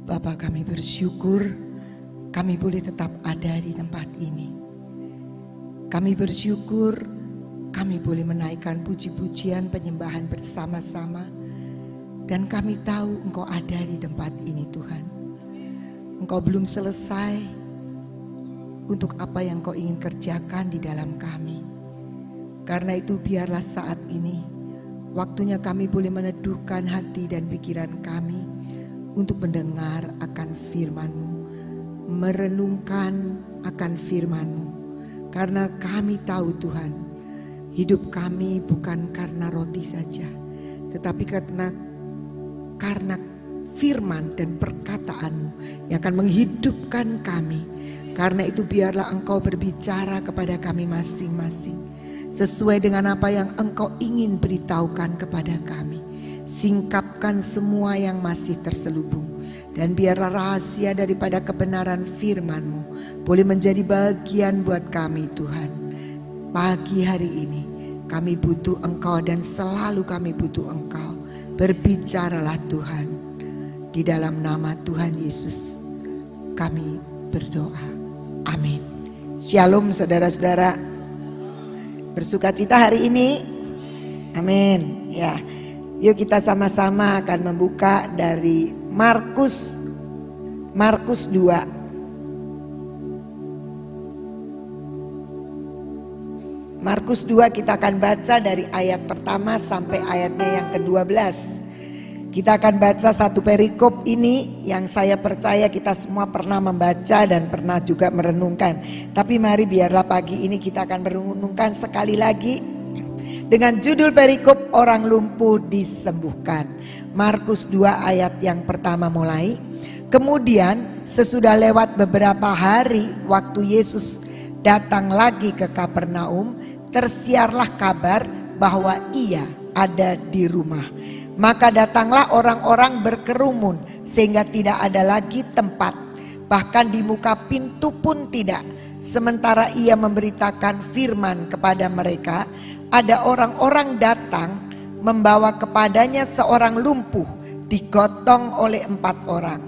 Bapa, kami bersyukur kami boleh tetap ada di tempat ini. Kami bersyukur kami boleh menaikkan puji-pujian penyembahan bersama-sama. Dan kami tahu Engkau ada di tempat ini Tuhan. Engkau belum selesai untuk apa yang Engkau ingin kerjakan di dalam kami. Karena itu biarlah saat ini waktunya kami boleh meneduhkan hati dan pikiran kami untuk mendengar akan firman-Mu, merenungkan akan firman-Mu. Karena kami tahu Tuhan, hidup kami bukan karena roti saja, tetapi karena firman dan perkataan-Mu yang akan menghidupkan kami. Karena itu biarlah Engkau berbicara kepada kami masing-masing sesuai dengan apa yang Engkau ingin beritahukan kepada kami. Singkapkan semua yang masih terselubung, dan biarlah rahasia daripada kebenaran firman-Mu boleh menjadi bagian buat kami Tuhan. Pagi hari ini kami butuh Engkau dan selalu kami butuh Engkau. Berbicaralah Tuhan. Di dalam nama Tuhan Yesus kami berdoa. Amin. Shalom saudara-saudara. Bersukacita hari ini. Amin. Ya. Yuk kita sama-sama akan membuka dari Markus 2. Markus 2 kita akan baca dari ayat pertama sampai ayatnya yang ke-12. Kita akan baca satu perikop ini yang saya percaya kita semua pernah membaca dan pernah juga merenungkan. Tapi mari biarlah pagi ini kita akan merenungkan sekali lagi dengan judul perikop orang lumpuh disembuhkan. Markus 2 ayat yang pertama mulai. Kemudian sesudah lewat beberapa hari waktu Yesus datang lagi ke Kapernaum, tersiarlah kabar bahwa ia ada di rumah. Maka datanglah orang-orang berkerumun sehingga tidak ada lagi tempat. Bahkan di muka pintu pun tidak. Sementara ia memberitakan firman kepada mereka, ada orang-orang datang membawa kepadanya seorang lumpuh digotong oleh 4 orang.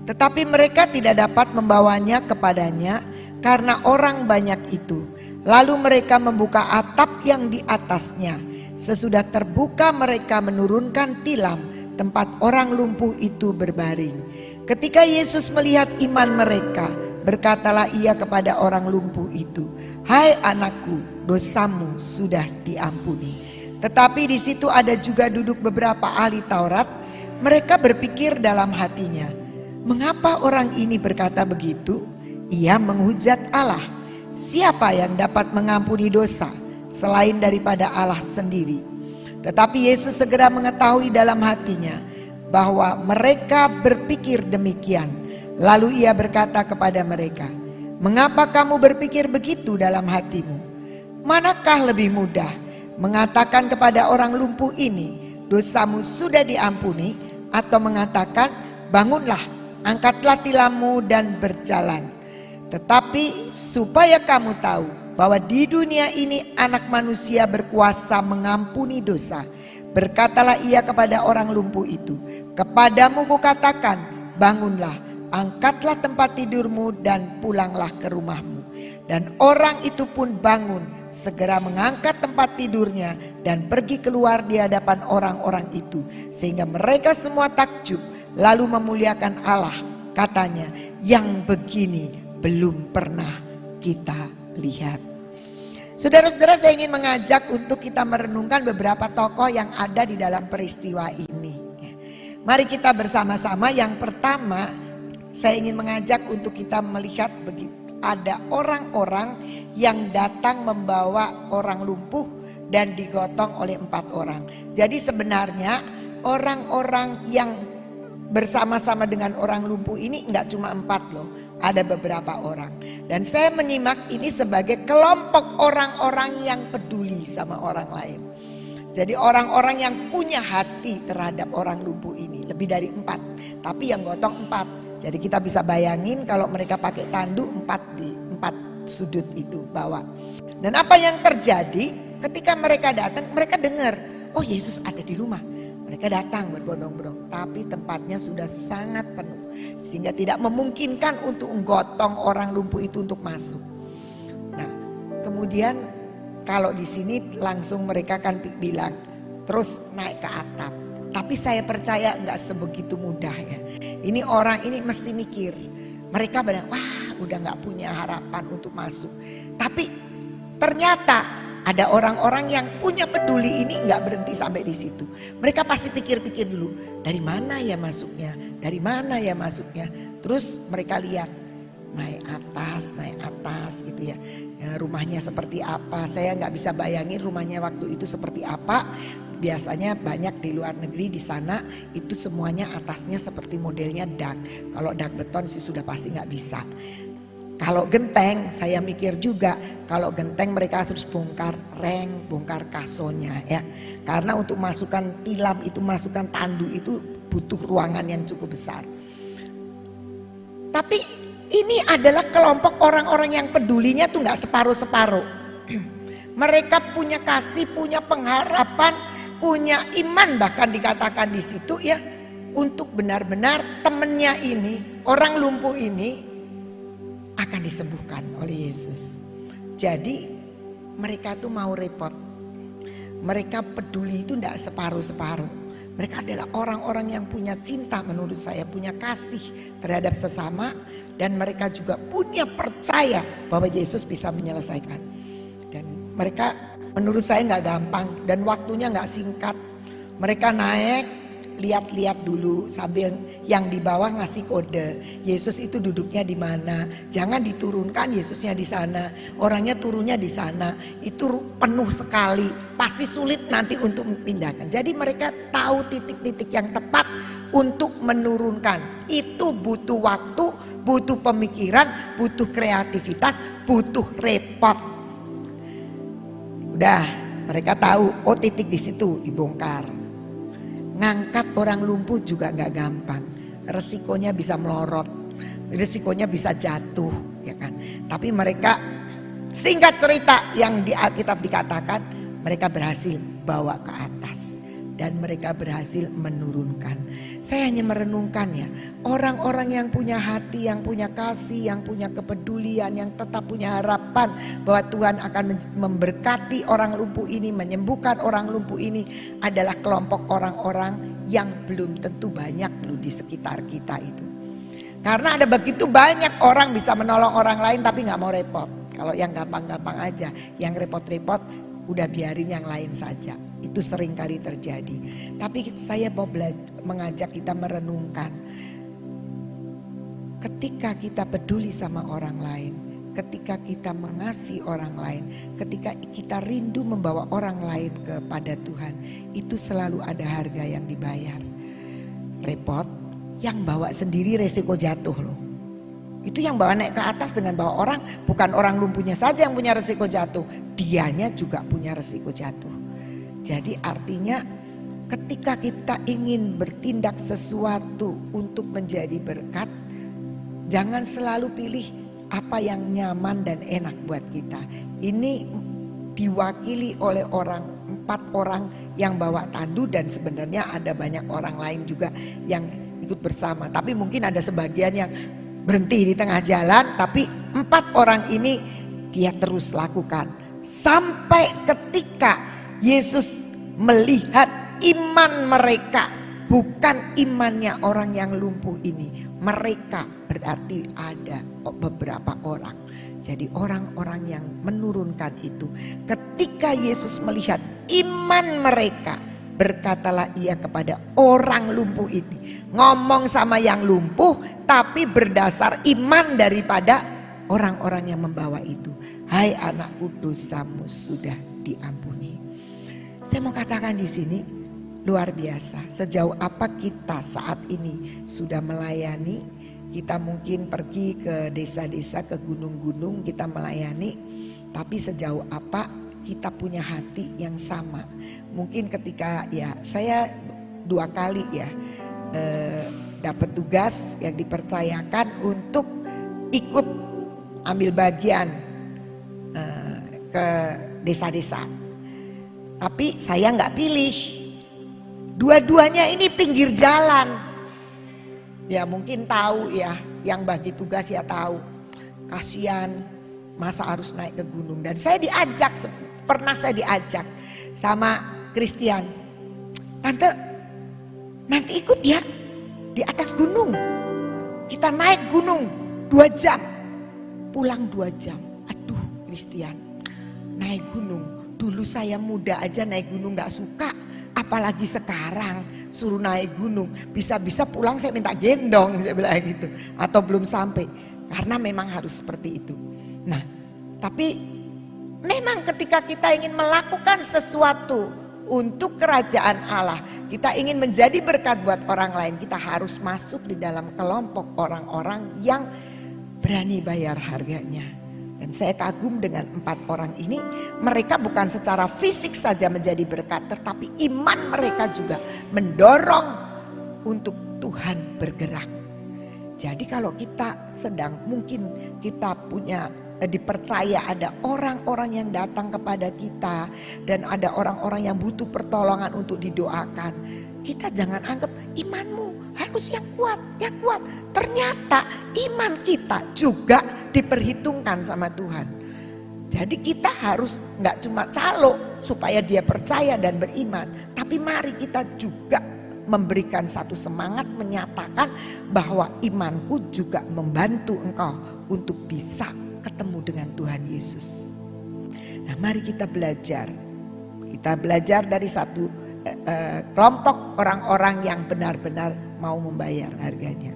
Tetapi mereka tidak dapat membawanya kepadanya karena orang banyak itu. Lalu mereka membuka atap yang di atasnya. Sesudah terbuka mereka menurunkan tilam tempat orang lumpuh itu berbaring. Ketika Yesus melihat iman mereka, berkatalah ia kepada orang lumpuh itu, "Hai anakku, dosamu sudah diampuni." Tetapi di situ ada juga duduk beberapa ahli Taurat. Mereka berpikir dalam hatinya, "Mengapa orang ini berkata begitu? Ia menghujat Allah. Siapa yang dapat mengampuni dosa selain daripada Allah sendiri?" Tetapi Yesus segera mengetahui dalam hatinya bahwa mereka berpikir demikian. Lalu ia berkata kepada mereka, "Mengapa kamu berpikir begitu dalam hatimu? Manakah lebih mudah mengatakan kepada orang lumpuh ini, dosamu sudah diampuni, atau mengatakan, bangunlah, angkatlah tilammu dan berjalan? Tetapi supaya kamu tahu bahwa di dunia ini anak manusia berkuasa mengampuni dosa, berkatalah ia kepada orang lumpuh itu, kepadamu kukatakan, bangunlah, angkatlah tempat tidurmu dan pulanglah ke rumahmu. Dan orang itu pun bangun, segera mengangkat tempat tidurnya dan pergi keluar di hadapan orang-orang itu. Sehingga mereka semua takjub, lalu memuliakan Allah. Katanya, yang begini belum pernah kita lihat. Saudara-saudara, saya ingin mengajak untuk kita merenungkan beberapa tokoh yang ada di dalam peristiwa ini. Mari kita bersama-sama. Yang pertama, saya ingin mengajak untuk kita melihat begitu. Ada orang-orang yang datang membawa orang lumpuh dan digotong oleh 4 orang. Jadi sebenarnya orang-orang yang bersama-sama dengan orang lumpuh ini enggak cuma 4 loh. Ada beberapa orang. Dan saya menyimak ini sebagai kelompok orang-orang yang peduli sama orang lain. Jadi orang-orang yang punya hati terhadap orang lumpuh ini. Lebih dari 4. Tapi yang gotong 4. Jadi kita bisa bayangin kalau mereka pakai tanduk 4 di 4 sudut itu bawah. Dan apa yang terjadi ketika mereka datang, mereka dengar, oh Yesus ada di rumah. Mereka datang berbondong-bondong, tapi tempatnya sudah sangat penuh. sehingga tidak memungkinkan untuk menggotong orang lumpuh itu untuk masuk. Nah, kemudian kalau di sini langsung mereka kan bilang terus naik ke atap. Tapi saya percaya nggak sebegitu mudah ya. Ini orang ini mesti mikir. Mereka bilang wah udah nggak punya harapan untuk masuk. Tapi ternyata ada orang-orang yang punya peduli ini nggak berhenti sampai di situ. Mereka pasti pikir-pikir dulu, dari mana ya masuknya, dari mana ya masuknya. Terus mereka lihat naik atas gitu ya. Rumahnya seperti apa? Saya nggak bisa bayangin rumahnya waktu itu seperti apa. Biasanya banyak di luar negeri di sana itu semuanya atasnya seperti modelnya dak. Kalau dak beton sih sudah pasti nggak bisa. Kalau genteng, saya mikir juga kalau genteng mereka harus bongkar reng, bongkar kasonya ya. Karena untuk masukkan tilam itu, masukkan tandu itu butuh ruangan yang cukup besar. Tapi ini adalah kelompok orang-orang yang pedulinya tuh nggak separuh-separuh. Mereka punya kasih, punya pengharapan, punya iman bahkan dikatakan di situ ya. Untuk benar-benar temennya ini, orang lumpuh ini akan disembuhkan oleh Yesus. Jadi mereka tuh mau repot. Mereka peduli itu tidak separuh-separuh. Mereka adalah orang-orang yang punya cinta menurut saya, punya kasih terhadap sesama. Dan mereka juga punya percaya bahwa Yesus bisa menyelesaikan. Dan mereka menurut saya nggak gampang dan waktunya nggak singkat. Mereka naik, lihat-lihat dulu sambil yang di bawah ngasih kode. Yesus itu duduknya di mana? Jangan diturunkan Yesusnya di sana. Orangnya turunnya di sana. Itu penuh sekali. Pasti sulit nanti untuk memindahkan. Jadi mereka tahu titik-titik yang tepat untuk menurunkan. Itu butuh waktu, butuh pemikiran, butuh kreativitas, butuh repot. Udah, mereka tahu. Oh, titik di situ dibongkar. Ngangkat orang lumpuh juga gak gampang. Resikonya bisa melorot. Resikonya bisa jatuh ya kan. Tapi mereka, singkat cerita yang di Alkitab dikatakan, mereka berhasil bawa ke atas. Dan mereka berhasil menurunkan. Saya hanya merenungkan ya. Orang-orang yang punya hati, yang punya kasih, yang punya kepedulian, yang tetap punya harapan bahwa Tuhan akan memberkati orang lumpuh ini, menyembuhkan orang lumpuh ini, adalah kelompok orang-orang yang belum tentu banyak loh di sekitar kita itu. Karena ada begitu banyak orang bisa menolong orang lain tapi gak mau repot. Kalau yang gampang-gampang aja, yang repot-repot udah biarin yang lain saja. Itu sering kali terjadi. Tapi saya mau mengajak kita merenungkan. Ketika kita peduli sama orang lain, ketika kita mengasihi orang lain, ketika kita rindu membawa orang lain kepada Tuhan, itu selalu ada harga yang dibayar. Repot, yang bawa sendiri resiko jatuh loh. Itu yang bawa naik ke atas dengan bawa orang, bukan orang lumpuhnya saja yang punya resiko jatuh, dianya juga punya resiko jatuh. Jadi artinya ketika kita ingin bertindak sesuatu untuk menjadi berkat, jangan selalu pilih apa yang nyaman dan enak buat kita. Ini diwakili oleh 4 orang yang bawa tandu dan sebenarnya ada banyak orang lain juga yang ikut bersama. Tapi mungkin ada sebagian yang berhenti di tengah jalan, tapi 4 orang ini dia terus lakukan. Sampai ketika Yesus melihat iman mereka, bukan imannya orang yang lumpuh ini. Mereka berarti ada beberapa orang. Jadi orang-orang yang menurunkan itu. Ketika Yesus melihat iman mereka, berkatalah ia kepada orang lumpuh ini. Ngomong sama yang lumpuh tapi berdasar iman daripada orang-orang yang membawa itu. Hai anakku, dosamu sudah diampuni. Saya mau katakan di sini luar biasa. Sejauh apa kita saat ini sudah melayani. Kita mungkin pergi ke desa-desa, ke gunung-gunung kita melayani. Tapi sejauh apa kita punya hati yang sama. Mungkin ketika ya saya 2 kali ya dapat tugas yang dipercayakan untuk ikut ambil bagian ke desa-desa. Tapi saya nggak pilih. Dua-duanya ini pinggir jalan. Ya mungkin tahu ya, yang bagi tugas ya tahu. Kasihan, masa harus naik ke gunung. Dan saya diajak, pernah saya diajak sama Christian. Tante, nanti ikut ya di atas gunung. Kita naik gunung 2 jam, pulang 2 jam. Aduh Christian, naik gunung. Dulu saya muda aja naik gunung gak suka. Apalagi sekarang suruh naik gunung, bisa-bisa pulang saya minta gendong, saya bilang gitu. Atau belum sampai, karena memang harus seperti itu. Nah, tapi memang ketika kita ingin melakukan sesuatu untuk kerajaan Allah, kita ingin menjadi berkat buat orang lain, kita harus masuk di dalam kelompok orang-orang yang berani bayar harganya. Dan saya kagum dengan 4 orang ini, mereka bukan secara fisik saja menjadi berkat, tetapi iman mereka juga mendorong untuk Tuhan bergerak. Jadi kalau kita sedang mungkin kita punya dipercaya ada orang-orang yang datang kepada kita dan ada orang-orang yang butuh pertolongan untuk didoakan, kita jangan anggap imanmu harus yang kuat. Ternyata iman kita juga diperhitungkan sama Tuhan. Jadi kita harus nggak cuma calo supaya dia percaya dan beriman, tapi mari kita juga memberikan satu semangat menyatakan bahwa imanku juga membantu engkau untuk bisa ketemu dengan Tuhan Yesus. Nah, mari kita belajar. Kita belajar dari satu kelompok orang-orang yang benar-benar mau membayar harganya.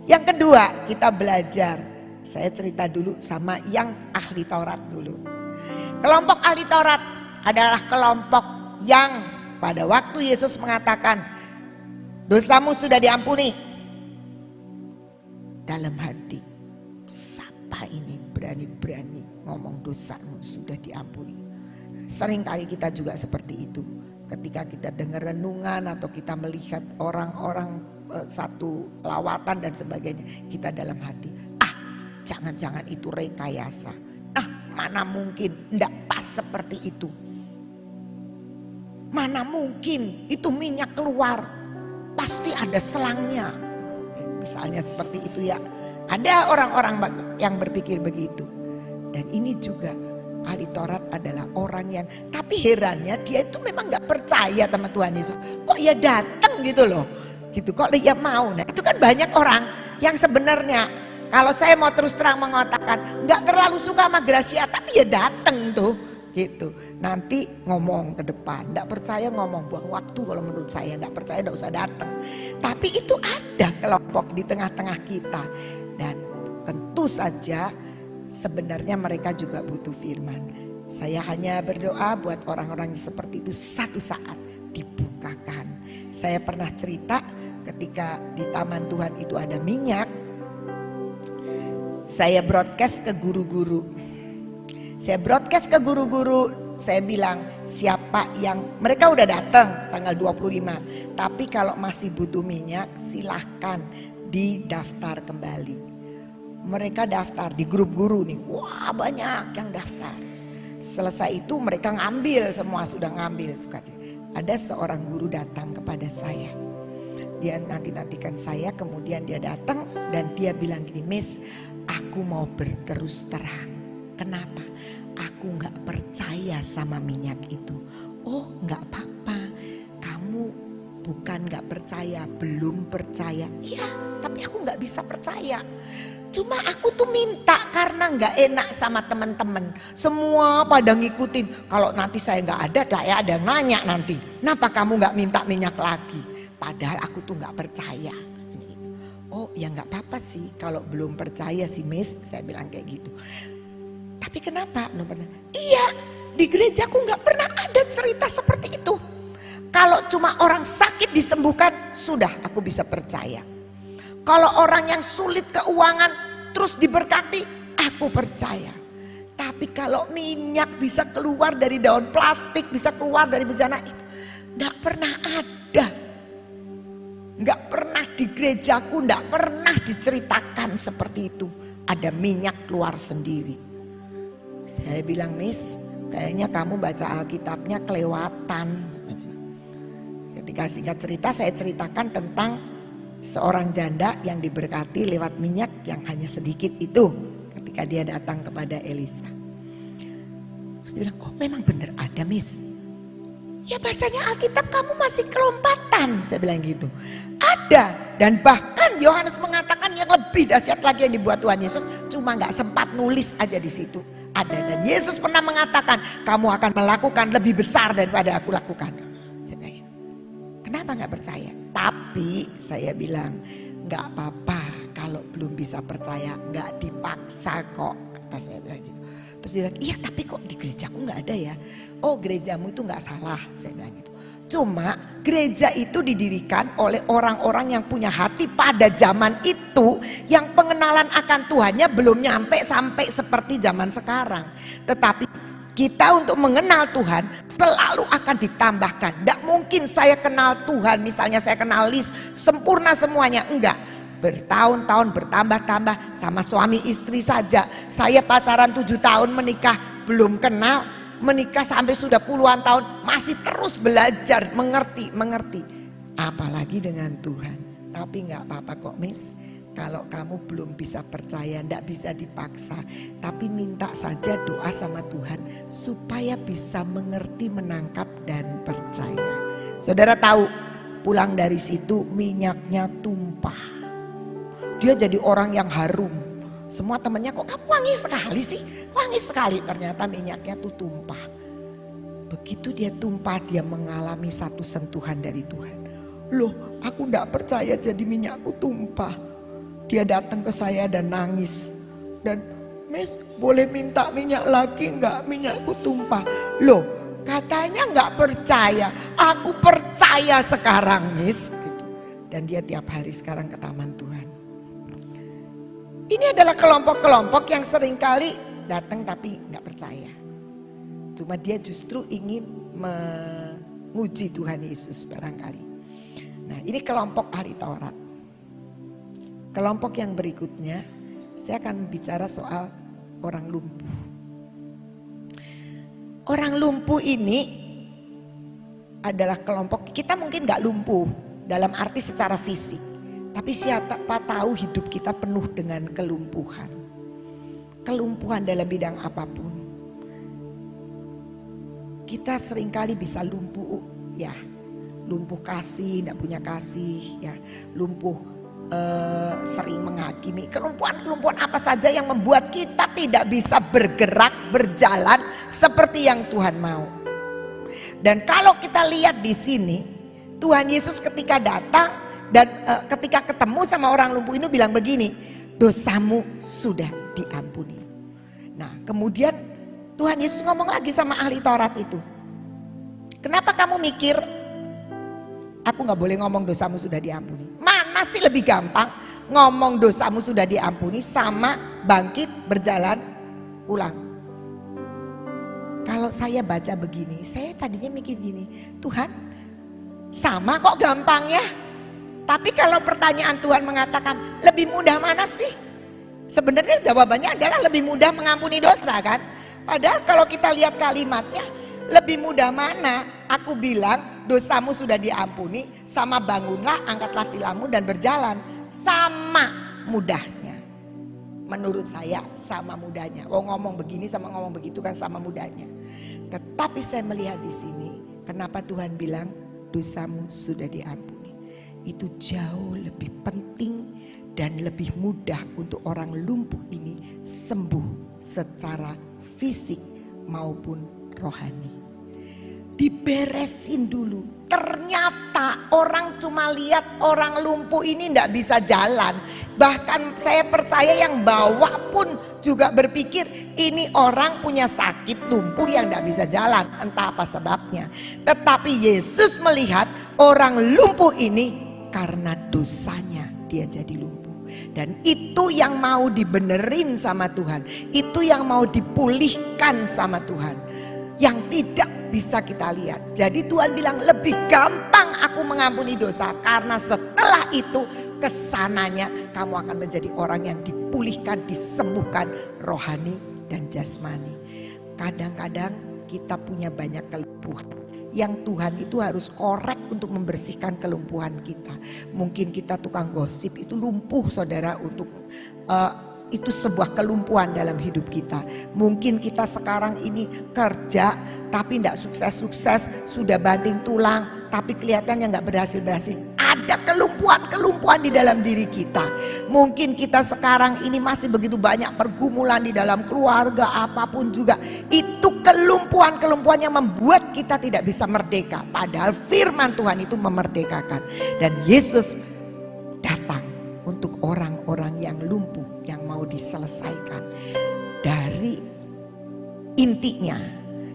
Yang kedua, kita belajar. Saya cerita dulu sama yang ahli Taurat dulu. Kelompok ahli Taurat adalah kelompok yang pada waktu Yesus mengatakan dosamu sudah diampuni, dalam hati, siapa ini berani-berani ngomong dosamu sudah diampuni. Seringkali kita juga seperti itu. Ketika kita dengar renungan atau kita melihat orang-orang satu lawatan dan sebagainya, kita dalam hati, jangan-jangan itu rekayasa. Mana mungkin, enggak pas seperti itu. Mana mungkin itu minyak keluar, pasti ada selangnya. Misalnya seperti itu ya. Ada orang-orang yang berpikir begitu. Dan ini juga ahli Taurat adalah orang yang, tapi herannya dia itu memang gak percaya sama Tuhan Yesus. Kok ya datang gitu loh. Gitu, kok dia mau. Nah itu kan banyak orang yang sebenarnya, kalau saya mau terus terang mengatakan, gak terlalu suka sama Gracia, tapi ya datang tuh. Gitu, nanti ngomong ke depan, gak percaya ngomong, buang waktu kalau menurut saya, gak percaya gak usah datang. Tapi itu ada kelompok di tengah-tengah kita. Dan tentu saja sebenarnya mereka juga butuh firman. Saya hanya berdoa buat orang-orang seperti itu satu saat dibukakan. Saya pernah cerita ketika di taman Tuhan itu ada minyak. Saya broadcast ke guru-guru. Saya broadcast ke guru-guru. Saya bilang siapa yang, mereka udah datang tanggal 25. Tapi kalau masih butuh minyak silahkan didaftar kembali. Mereka daftar di grup guru nih, wah banyak yang daftar. Selesai itu mereka ngambil, semua sudah ngambil. Ada seorang guru datang kepada saya. Dia nanti-nantikan saya, kemudian dia datang dan dia bilang gini, Miss, aku mau berterus terang. Kenapa? Aku gak percaya sama minyak itu. Oh gak apa-apa, kamu bukan gak percaya, belum percaya. Ya, tapi aku gak bisa percaya. Cuma aku tuh minta karena gak enak sama teman-teman. Semua pada ngikutin. Kalau nanti saya gak ada, kayak ada yang nanya nanti. Kenapa kamu gak minta minyak lagi? Padahal aku tuh gak percaya. Oh ya gak apa-apa sih kalau belum percaya sih Miss. Saya bilang kayak gitu. Tapi kenapa? Belum pernah. Iya, di gerejaku gak pernah ada cerita seperti itu. Kalau cuma orang sakit disembuhkan, sudah aku bisa percaya. Kalau orang yang sulit keuangan terus diberkati, aku percaya. Tapi kalau minyak bisa keluar dari daun plastik, bisa keluar dari bejana itu, gak pernah ada. Gak pernah di gerejaku, gak pernah diceritakan seperti itu. Ada minyak keluar sendiri. Saya bilang, Miss, kayaknya kamu baca Alkitabnya kelewatan. Ketika singkat cerita saya ceritakan tentang seorang janda yang diberkati lewat minyak yang hanya sedikit itu ketika dia datang kepada Elisa. Terus dia bilang, oh memang benar ada Miss. Ya bacanya Alkitab kamu masih kelompatan, saya bilang gitu. Ada, dan bahkan Yohanes mengatakan yang lebih dahsyat lagi yang dibuat Tuhan Yesus, cuma gak sempat nulis aja di situ. Ada, dan Yesus pernah mengatakan kamu akan melakukan lebih besar daripada aku lakukan. Saya bilang gitu. Kenapa gak percaya? Tapi saya bilang gak apa-apa kalau belum bisa percaya, gak dipaksa kok, kata saya bilang gitu. Terus dia bilang, iya tapi kok di gerejaku gak ada ya. Oh gerejamu itu gak salah, saya bilang gitu. Cuma gereja itu didirikan oleh orang-orang yang punya hati pada zaman itu, yang pengenalan akan Tuhannya belum nyampe sampai seperti zaman sekarang. Tetapi kita untuk mengenal Tuhan selalu akan ditambahkan. Tidak mungkin saya kenal Tuhan, misalnya saya kenal list sempurna semuanya, enggak. Bertahun-tahun bertambah-tambah, sama suami istri saja. Saya pacaran 7 tahun menikah belum kenal. Menikah sampai sudah puluhan tahun masih terus belajar mengerti. Apalagi dengan Tuhan. Tapi gak apa-apa kok Miss. Kalau kamu belum bisa percaya, ndak bisa dipaksa. Tapi minta saja doa sama Tuhan supaya bisa mengerti, menangkap dan percaya. Saudara tahu, pulang dari situ minyaknya tumpah. Dia jadi orang yang harum. Semua temannya, kok kamu wangi sekali sih? Wangi sekali. Ternyata minyaknya tuh tumpah. Begitu dia tumpah, dia mengalami satu sentuhan dari Tuhan. Loh, aku gak percaya jadi minyakku tumpah. Dia datang ke saya dan nangis. Dan, Miss, boleh minta minyak lagi gak? Minyakku tumpah. Loh, katanya gak percaya. Aku percaya sekarang, Miss. Gitu. Dan dia tiap hari sekarang ke taman Tuhan. Ini adalah kelompok-kelompok yang seringkali datang tapi nggak percaya. Cuma dia justru ingin menguji Tuhan Yesus barangkali. Nah ini kelompok ahli Taurat. Kelompok yang berikutnya saya akan bicara soal orang lumpuh. Orang lumpuh ini adalah kelompok, kita mungkin nggak lumpuh dalam arti secara fisik. Tapi siapa tahu hidup kita penuh dengan kelumpuhan. Kelumpuhan dalam bidang apapun. Kita seringkali bisa lumpuh ya. Lumpuh kasih, tidak punya kasih ya. Lumpuh sering menghakimi. Kelumpuhan-kelumpuhan apa saja yang membuat kita tidak bisa bergerak, berjalan seperti yang Tuhan mau. Dan kalau kita lihat di sini, Tuhan Yesus ketika datang dan ketika ketemu sama orang lumpuh ini bilang begini, dosamu sudah diampuni. Nah kemudian Tuhan Yesus ngomong lagi sama ahli Taurat itu. Kenapa kamu mikir aku gak boleh ngomong dosamu sudah diampuni? Mana sih lebih gampang ngomong dosamu sudah diampuni sama bangkit berjalan pulang? Kalau saya baca begini, saya tadinya mikir gini, Tuhan sama kok gampangnya. Tapi kalau pertanyaan Tuhan mengatakan lebih mudah mana sih? Sebenarnya jawabannya adalah lebih mudah mengampuni dosa kan? Padahal kalau kita lihat kalimatnya, lebih mudah mana? Aku bilang dosamu sudah diampuni, sama bangunlah, angkatlah tilammu dan berjalan. Sama mudahnya. Menurut saya sama mudahnya. Oh ngomong begini sama ngomong begitu kan sama mudahnya. Tetapi saya melihat di sini, kenapa Tuhan bilang dosamu sudah diampuni? Itu jauh lebih penting dan lebih mudah untuk orang lumpuh ini sembuh secara fisik maupun rohani. Diberesin dulu. Ternyata orang cuma lihat orang lumpuh ini tidak bisa jalan. Bahkan saya percaya yang bawa pun juga berpikir ini orang punya sakit lumpuh yang tidak bisa jalan. Entah apa sebabnya. Tetapi Yesus melihat orang lumpuh ini karena dosanya dia jadi lumpuh. Dan itu yang mau dibenerin sama Tuhan. Itu yang mau dipulihkan sama Tuhan. Yang tidak bisa kita lihat. Jadi Tuhan bilang lebih gampang aku mengampuni dosa. Karena setelah itu kesananya kamu akan menjadi orang yang dipulihkan, disembuhkan rohani dan jasmani. Kadang-kadang kita punya banyak kelumpuhan. yang Tuhan itu harus korek untuk membersihkan kelumpuhan kita. Mungkin kita tukang gosip, itu lumpuh saudara, untuk itu sebuah kelumpuhan dalam hidup kita. Mungkin kita sekarang ini kerja tapi tidak sukses-sukses, sudah banting tulang tapi kelihatannya nggak berhasil-berhasil. Ada kelumpuhan-kelumpuhan di dalam diri kita. Mungkin kita sekarang ini masih begitu banyak pergumulan di dalam keluarga, apapun juga. Itu kelumpuhan-kelumpuhan yang membuat kita tidak bisa merdeka. Padahal firman Tuhan itu memerdekakan. Dan Yesus datang untuk orang-orang yang lumpuh, yang mau diselesaikan dari intinya.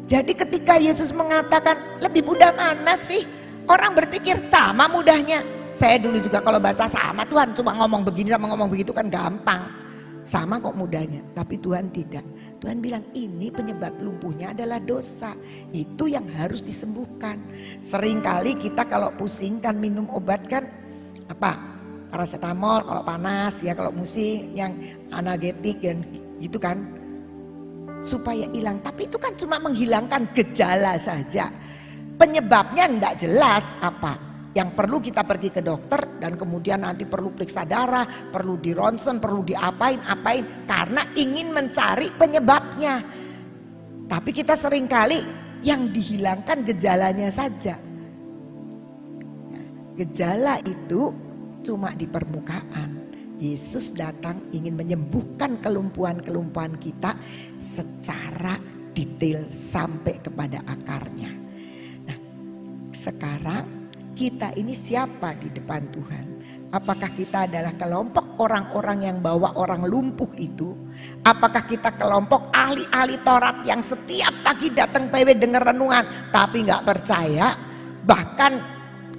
Jadi ketika Yesus mengatakan lebih mudah mana sih? Orang berpikir sama mudahnya. Saya dulu juga kalau baca sama, Tuhan cuma ngomong begini sama ngomong begitu kan gampang. Sama kok mudahnya, tapi Tuhan tidak. Tuhan bilang ini penyebab lumpuhnya adalah dosa. Itu yang harus disembuhkan. Seringkali kita kalau pusing kan minum obat kan apa? Paracetamol kalau panas ya, kalau musik yang analgetik dan gitu kan. Supaya hilang, tapi itu kan cuma menghilangkan gejala saja. Penyebabnya enggak jelas apa. Yang perlu kita pergi ke dokter dan kemudian nanti perlu periksa darah, perlu di ronsen, perlu diapain karena ingin mencari penyebabnya. Tapi kita seringkali yang dihilangkan gejalanya saja. Nah, gejala itu cuma di permukaan. Yesus datang ingin menyembuhkan kelumpuhan-kelumpuhan kita secara detail sampai kepada akarnya. Nah, sekarang kita ini siapa di depan Tuhan? Apakah kita adalah kelompok orang-orang yang bawa orang lumpuh itu? Apakah kita kelompok ahli-ahli Taurat yang setiap pagi datang PW dengar renungan tapi nggak percaya? Bahkan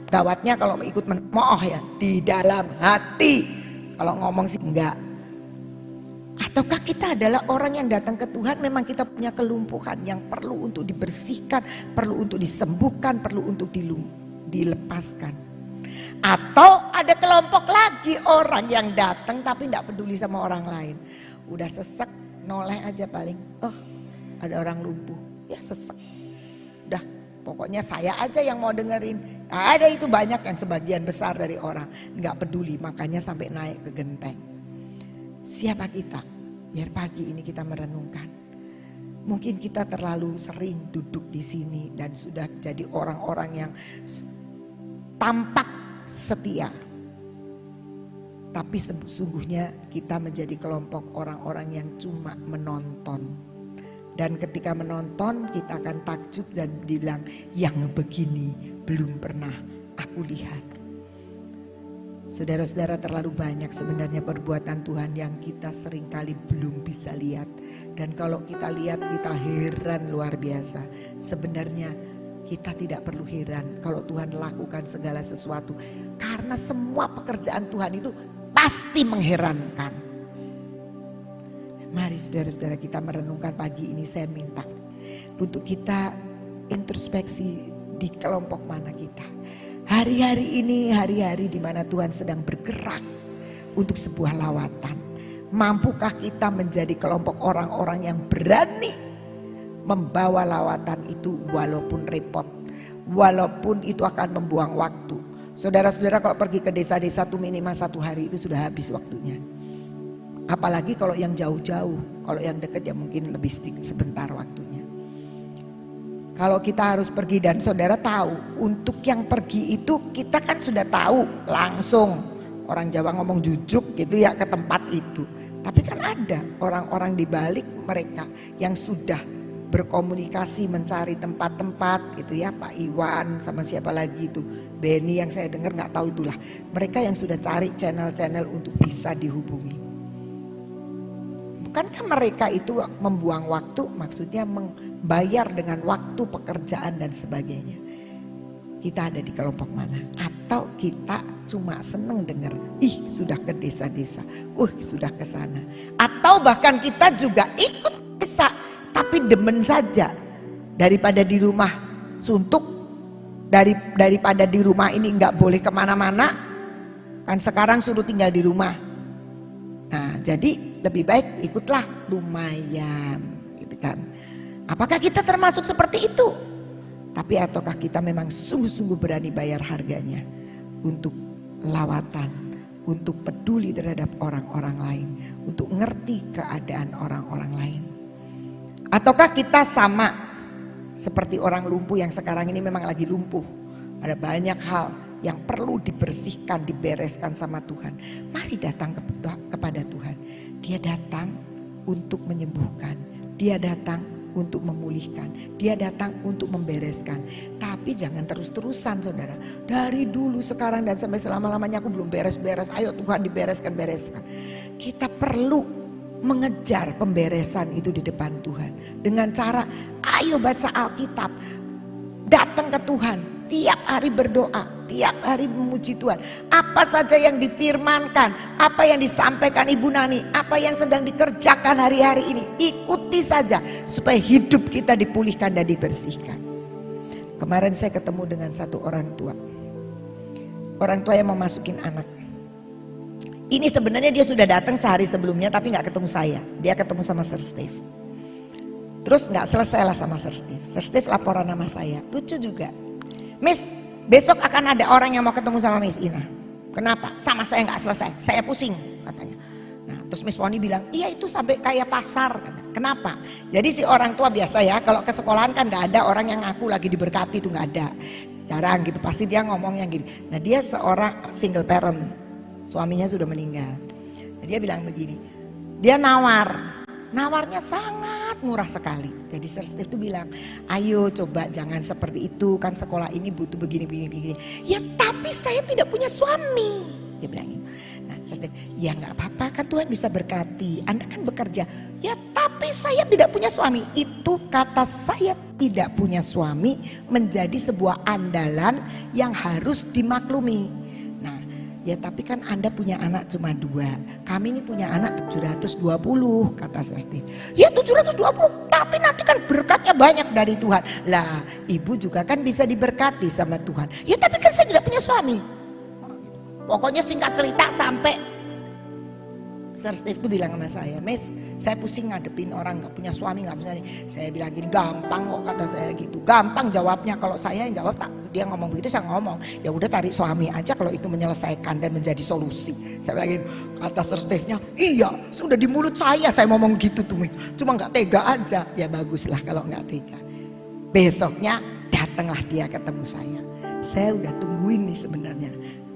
gawatnya kalau ikut mencemooh ya, di dalam hati. Kalau ngomong sih enggak. Ataukah kita adalah orang yang datang ke Tuhan memang kita punya kelumpuhan yang perlu untuk dibersihkan, perlu untuk disembuhkan, perlu untuk dilepaskan. Atau ada kelompok lagi orang yang datang tapi enggak peduli sama orang lain. Udah sesek, noleh aja paling. Oh, ada orang lumpuh. Ya sesek. Udah, pokoknya saya aja yang mau dengerin. Ada itu banyak yang sebagian besar dari orang nggak peduli, makanya sampai naik ke genteng. Siapa kita? Biar pagi ini kita merenungkan. Mungkin kita terlalu sering duduk di sini dan sudah jadi orang-orang yang tampak setia. Tapi sesungguhnya kita menjadi kelompok orang-orang yang cuma menonton. Dan ketika menonton kita akan takjub dan bilang yang begini belum pernah aku lihat. Saudara-saudara, terlalu banyak sebenarnya perbuatan Tuhan yang kita seringkali belum bisa lihat. Dan kalau kita lihat kita heran luar biasa. Sebenarnya kita tidak perlu heran kalau Tuhan lakukan segala sesuatu. Karena semua pekerjaan Tuhan itu pasti mengherankan. Mari saudara-saudara kita merenungkan pagi ini, saya minta untuk kita introspeksi di kelompok mana kita. Hari-hari ini hari-hari di mana Tuhan sedang bergerak untuk sebuah lawatan. Mampukah kita menjadi kelompok orang-orang yang berani membawa lawatan itu walaupun repot, walaupun itu akan membuang waktu. Saudara-saudara kalau pergi ke desa-desa itu minimal 1 hari itu sudah habis waktunya. Apalagi kalau yang jauh-jauh, kalau yang dekat ya mungkin lebih sebentar waktunya. Kalau kita harus pergi dan saudara tahu untuk yang pergi itu kita kan sudah tahu langsung. Orang Jawa ngomong jujuk gitu ya ke tempat itu. Tapi kan ada orang-orang di balik mereka yang sudah berkomunikasi mencari tempat-tempat gitu ya. Pak Iwan sama siapa lagi itu. Benny yang saya dengar gak tahu itulah. Mereka yang sudah cari channel-channel untuk bisa dihubungi. Bukankah mereka itu membuang waktu, maksudnya membayar dengan waktu pekerjaan dan sebagainya. Kita ada di kelompok mana? Atau kita cuma seneng dengar, ih sudah ke desa-desa, sudah ke sana. Atau bahkan kita juga ikut desa, tapi demen saja. Daripada di rumah suntuk, daripada di rumah ini nggak boleh kemana-mana, kan sekarang suruh tinggal di rumah. Nah jadi lebih baik ikutlah lumayan gitu kan. Apakah kita termasuk seperti itu? Tapi ataukah kita memang sungguh-sungguh berani bayar harganya untuk lawatan, untuk peduli terhadap orang-orang lain, untuk ngerti keadaan orang-orang lain. Ataukah kita sama seperti orang lumpuh yang sekarang ini memang lagi lumpuh. Ada banyak hal yang perlu dibersihkan, dibereskan sama Tuhan. Mari datang kepada Tuhan. Dia datang untuk menyembuhkan. Dia datang untuk memulihkan. Dia datang untuk membereskan. Tapi jangan terus-terusan saudara. Dari dulu, sekarang dan sampai selama-lamanya aku belum beres-beres. Ayo Tuhan dibereskan-bereskan. Kita perlu mengejar pemberesan itu di depan Tuhan. Dengan cara ayo baca Alkitab. Datang ke Tuhan. Tiap hari berdoa, tiap hari memuji Tuhan. Apa saja yang difirmankan, apa yang disampaikan Ibu Nani, apa yang sedang dikerjakan hari-hari ini, ikuti saja supaya hidup kita dipulihkan dan dibersihkan. Kemarin saya ketemu dengan satu orang tua. Orang tua yang mau masukin anak. Ini sebenarnya dia sudah datang sehari sebelumnya tapi gak ketemu saya. Dia ketemu sama Sir Steve. Terus gak selesai lah sama Sir Steve. Sir Steve laporan nama saya, lucu juga. Miss, besok akan ada orang yang mau ketemu sama Miss Ina. Kenapa? Sama saya nggak selesai, saya pusing katanya. Nah, terus Miss Poni bilang, iya itu sampai kayak pasar. Kenapa? Jadi si orang tua biasa ya, kalau ke sekolahan kan nggak ada orang yang ngaku lagi diberkati, itu nggak ada. Jarang gitu, pasti dia ngomong yang gini. Nah dia seorang single parent, suaminya sudah meninggal. Nah, dia bilang begini, dia nawarnya sangat murah sekali. Jadi Sir Steve itu bilang, ayo coba jangan seperti itu, kan sekolah ini butuh begini. Ya tapi saya tidak punya suami. Dia bilang gitu. Nah Sir Steve, ya gak apa-apa kan Tuhan bisa berkati. Anda kan bekerja. Ya tapi saya tidak punya suami. Itu kata saya tidak punya suami menjadi sebuah andalan yang harus dimaklumi. Ya tapi kan Anda punya anak cuma 2. Kami ini punya anak 720 kata Sir Steve. Ya 720 tapi nanti kan berkatnya banyak dari Tuhan. Lah ibu juga kan bisa diberkati sama Tuhan. Ya tapi kan saya tidak punya suami. Pokoknya singkat cerita sampai Sir Steve tuh bilang sama saya, Miss, saya pusing ngadepin orang gak punya suami, gak punya. Saya bilang gini, gampang kok kata saya gitu. Gampang jawabnya, kalau saya yang jawab tak, dia ngomong begitu saya ngomong. Ya udah cari suami aja kalau itu menyelesaikan dan menjadi solusi. Saya bilang gitu, kata Sir Steve-nya, iya sudah di mulut saya ngomong gitu tuh. Cuma gak tega aja. Ya baguslah kalau gak tega. Besoknya datanglah dia ketemu saya. Saya udah tungguin nih sebenarnya.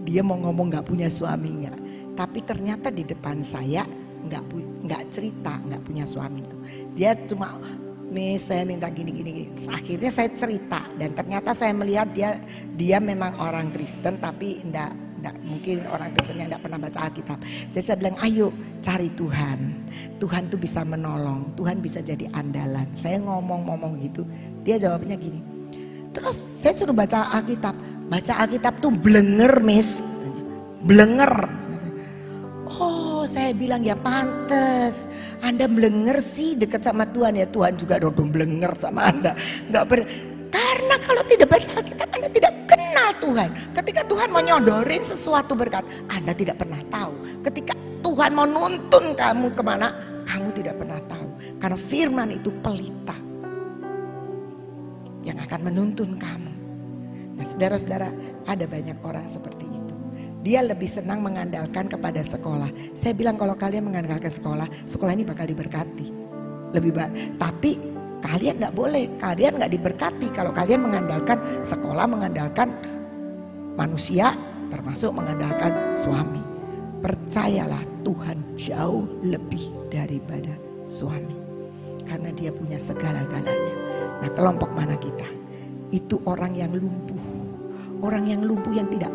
Dia mau ngomong gak punya suami gak. Tapi ternyata di depan saya nggak cerita nggak punya suami itu. Dia cuma, Miss saya minta gini. Akhirnya saya cerita dan ternyata saya melihat dia memang orang Kristen tapi enggak mungkin orang Kristennya enggak pernah baca Alkitab. Jadi saya bilang ayo cari Tuhan. Tuhan tuh bisa menolong, Tuhan bisa jadi andalan. Saya ngomong gitu, dia jawabnya gini. Terus saya suruh baca Alkitab. Baca Alkitab tuh blenger Miss, blenger. Oh saya bilang ya pantes Anda blenger sih dekat sama Tuhan. Ya Tuhan juga dong blenger sama Anda. Karena kalau tidak baca Alkitab Anda tidak kenal Tuhan. Ketika Tuhan mau nyodorin sesuatu berkat Anda tidak pernah tahu. Ketika Tuhan mau nuntun kamu kemana kamu tidak pernah tahu. Karena firman itu pelita yang akan menuntun kamu. Nah saudara-saudara ada banyak orang seperti itu. Dia lebih senang mengandalkan kepada sekolah. Saya bilang kalau kalian mengandalkan sekolah ini bakal diberkati. Lebih baik. Tapi kalian gak boleh, kalian gak diberkati kalau kalian mengandalkan sekolah, mengandalkan manusia, termasuk mengandalkan suami. Percayalah Tuhan jauh lebih daripada suami. Karena dia punya segala-galanya. Nah kelompok mana kita? Itu orang yang lumpuh. Orang yang lumpuh yang tidak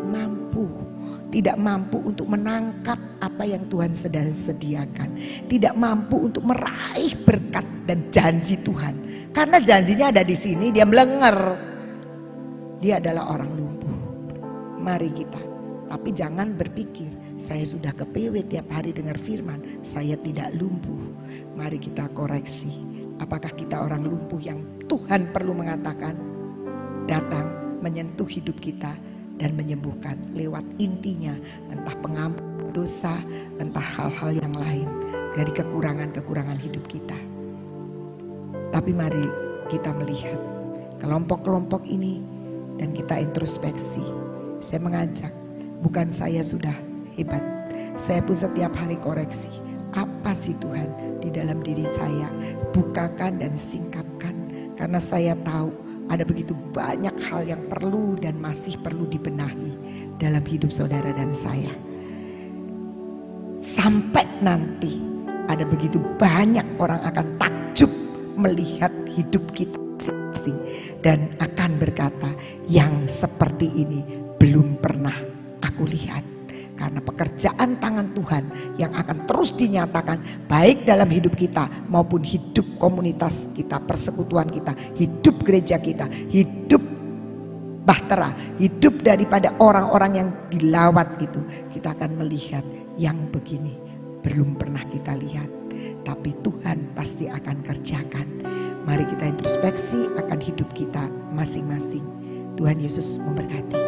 mampu untuk menangkap apa yang Tuhan sedang sediakan. Tidak mampu untuk meraih berkat dan janji Tuhan. Karena janjinya ada di sini, dia melenger. Dia adalah orang lumpuh. Mari kita. Tapi jangan berpikir, saya sudah ke PW tiap hari dengar firman, saya tidak lumpuh. Mari kita koreksi. Apakah kita orang lumpuh yang Tuhan perlu mengatakan, datang menyentuh hidup kita dan menyembuhkan lewat intinya, entah pengampun dosa, entah hal-hal yang lain dari kekurangan-kekurangan hidup kita. Tapi mari kita melihat kelompok-kelompok ini dan kita introspeksi. Saya mengajak, bukan saya sudah hebat, saya pun setiap hari koreksi. Apa sih Tuhan di dalam diri saya? Bukakan dan singkapkan, karena saya tahu ada begitu banyak hal yang perlu dan masih perlu dibenahi dalam hidup saudara dan saya. Sampai nanti ada begitu banyak orang akan takjub melihat hidup kita masing-masing dan akan berkata, yang seperti ini belum pernah aku lihat. Karena pekerjaan tangan Tuhan yang akan terus dinyatakan baik dalam hidup kita maupun hidup komunitas kita, persekutuan kita, hidup gereja kita, hidup bahtera, hidup daripada orang-orang yang dilawat itu. Kita akan melihat yang begini belum pernah kita lihat, tapi Tuhan pasti akan kerjakan. Mari kita introspeksi akan hidup kita masing-masing. Tuhan Yesus memberkati.